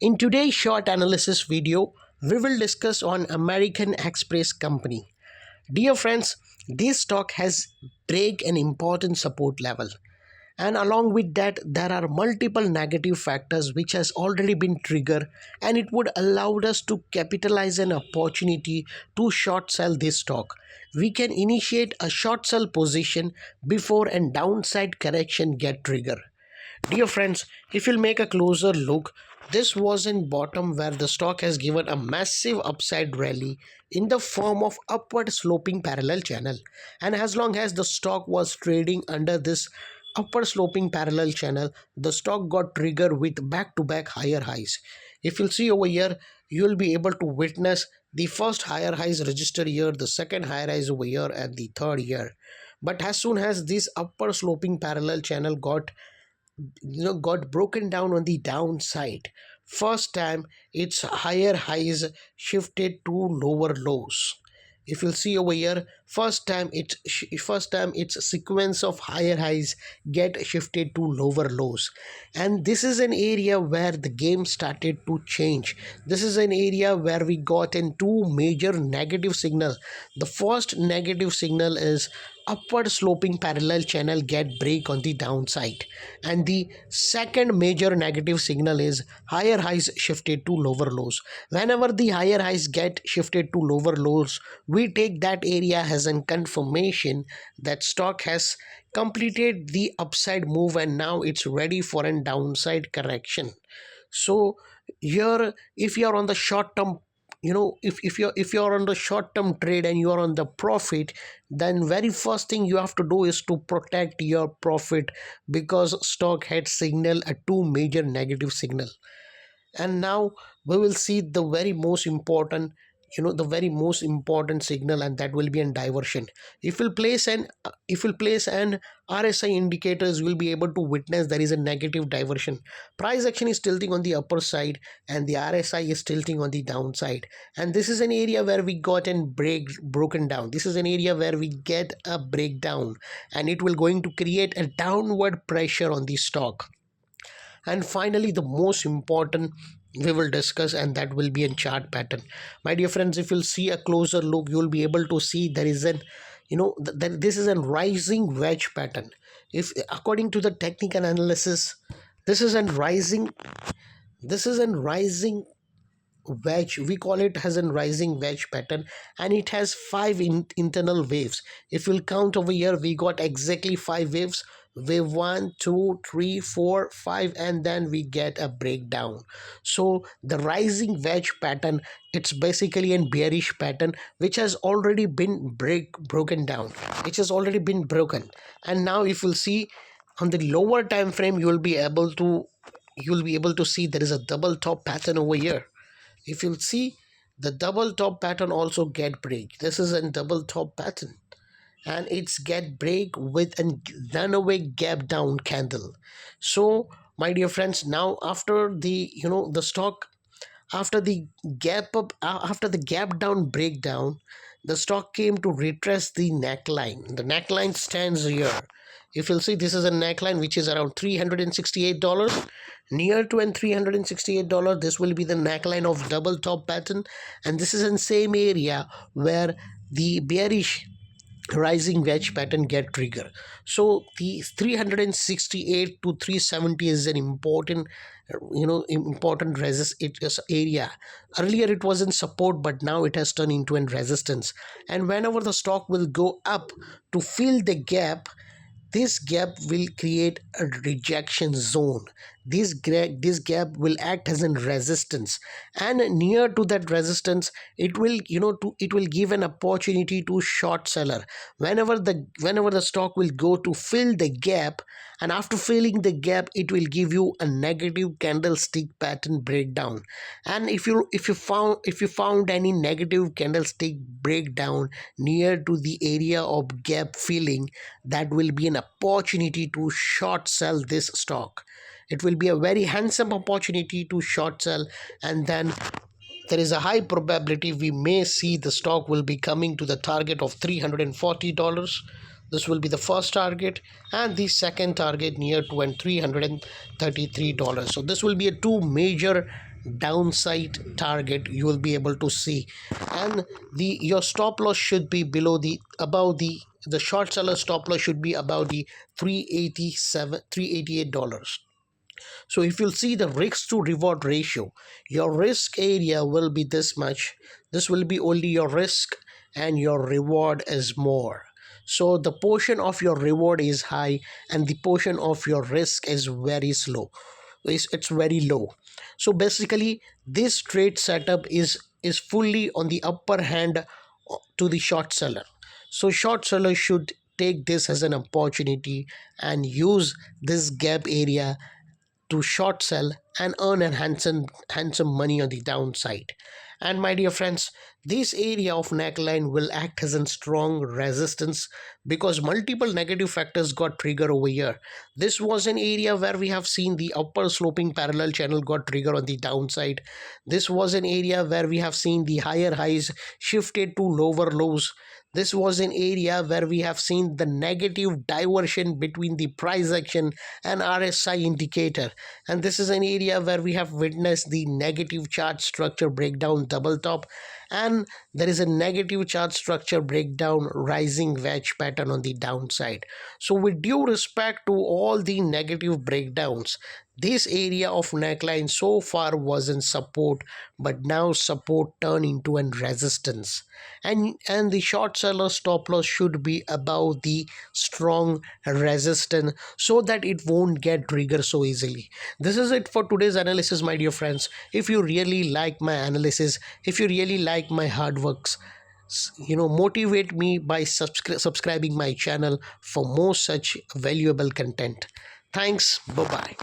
In today's short analysis video, we will discuss on American Express Company. Dear friends, this stock has break an important support level, and along with that there are multiple negative factors which has already been triggered, and it would allow us to capitalize an opportunity to short sell this stock. We can initiate a short sell position before a downside correction get triggered. Dear friends, if you'll make a closer look, this was in bottom where the stock has given a massive upside rally in the form of upward sloping parallel channel. And as long as the stock was trading under this upward sloping parallel channel, the stock got triggered with back-to-back higher highs. If you'll see over here, you'll be able to witness the first higher highs registered here, the second higher highs over here, and the third here. But as soon as this upper sloping parallel channel got broken down on the downside, first time its higher highs shifted to lower lows. If you'll see over here, first time its sequence of higher highs get shifted to lower lows, and this is an area where the game started to change. This is an area where we got in two major negative signal. The first negative signal is upward sloping parallel channel get break on the downside, and the second major negative signal is higher highs shifted to lower lows. Whenever the higher highs get shifted to lower lows, we take that area as a confirmation that stock has completed the upside move and now it's ready for a downside correction. So here, if you're on the short term, if you're on the short term trade and you are on the profit, then very first thing you have to do is to protect your profit, because stock had signal a two major negative signal. And now we will see the very most important signal, and that will be a diversion. If we'll place an RSI indicators, you will be able to witness there is a negative diversion. Price action is tilting on the upper side and the RSI is tilting on the downside, and this is an area where we got an broken down. This is an area where we get a breakdown, and it will going to create a downward pressure on the stock. And finally, the most important we will discuss, and that will be a chart pattern. My dear friends, if you'll see a closer look, you'll be able to see there is an this is a rising wedge pattern. If according to the technical analysis, this is a rising wedge, we call it as a rising wedge pattern, and it has five internal waves. If you'll count over here, we got exactly five waves: wave 1, 2, 3, 4, 5, and then we get a breakdown. So the rising wedge pattern, it's basically a bearish pattern which has already been broken down, which has already been broken. And now if you'll see on the lower time frame, you'll be able to see there is a double top pattern over here. If you'll see, the double top pattern also get break. This is a double top pattern, and it's get break with a runaway gap down candle. So my dear friends, now after the stock, after the after the gap down breakdown, the stock came to retrace the neckline. The neckline stands here. If you'll see, this is a neckline which is around $368, near to an $368. This will be the neckline of double top pattern, and this is in same area where the bearish rising wedge pattern get trigger. So the 368 to 370 is an important resist area. Earlier it was in support, but now it has turned into a resistance, and whenever the stock will go up to fill the gap, this gap will create a rejection zone. This gap will act as a resistance, and near to that resistance, it will give an opportunity to short seller. Whenever the stock will go to fill the gap, and after filling the gap, it will give you a negative candlestick pattern breakdown. And if you found any negative candlestick breakdown near to the area of gap filling, that will be an opportunity to short sell this stock. It will be a very handsome opportunity to short sell, and then there is a high probability we may see the stock will be coming to the target of $340. This will be the first target, and the second target near to $333. So this will be a two major downside target you will be able to see. And the your stop loss should be below the above the short seller stop loss should be above the 387 $388. So if you'll see the risk to reward ratio, your risk area will be this much. This will be only your risk and your reward is more. So the portion of your reward is high and the portion of your risk is very slow. It's very low. So basically this trade setup is fully on the upper hand to the short seller. So short seller should take this as an opportunity and use this gap area to short sell and earn a handsome money on the downside. And my dear friends, this area of neckline will act as a strong resistance because multiple negative factors got triggered over here. This was an area where we have seen the upper sloping parallel channel got triggered on the downside. This was an area where we have seen the higher highs shifted to lower lows. This was an area where we have seen the negative diversion between the price action and RSI indicator. And this is an area where we have witnessed the negative chart structure breakdown double top, and there is a negative chart structure breakdown rising wedge pattern on the downside. So with due respect to all the negative breakdowns, this area of neckline so far was in support, but now support turned into an resistance. And the short seller stop loss should be above the strong resistance so that it won't get triggered so easily. This is it for today's analysis, my dear friends. If you really like my analysis, if you really like my hard works, motivate me by subscribing my channel for more such valuable content. Thanks. Bye bye.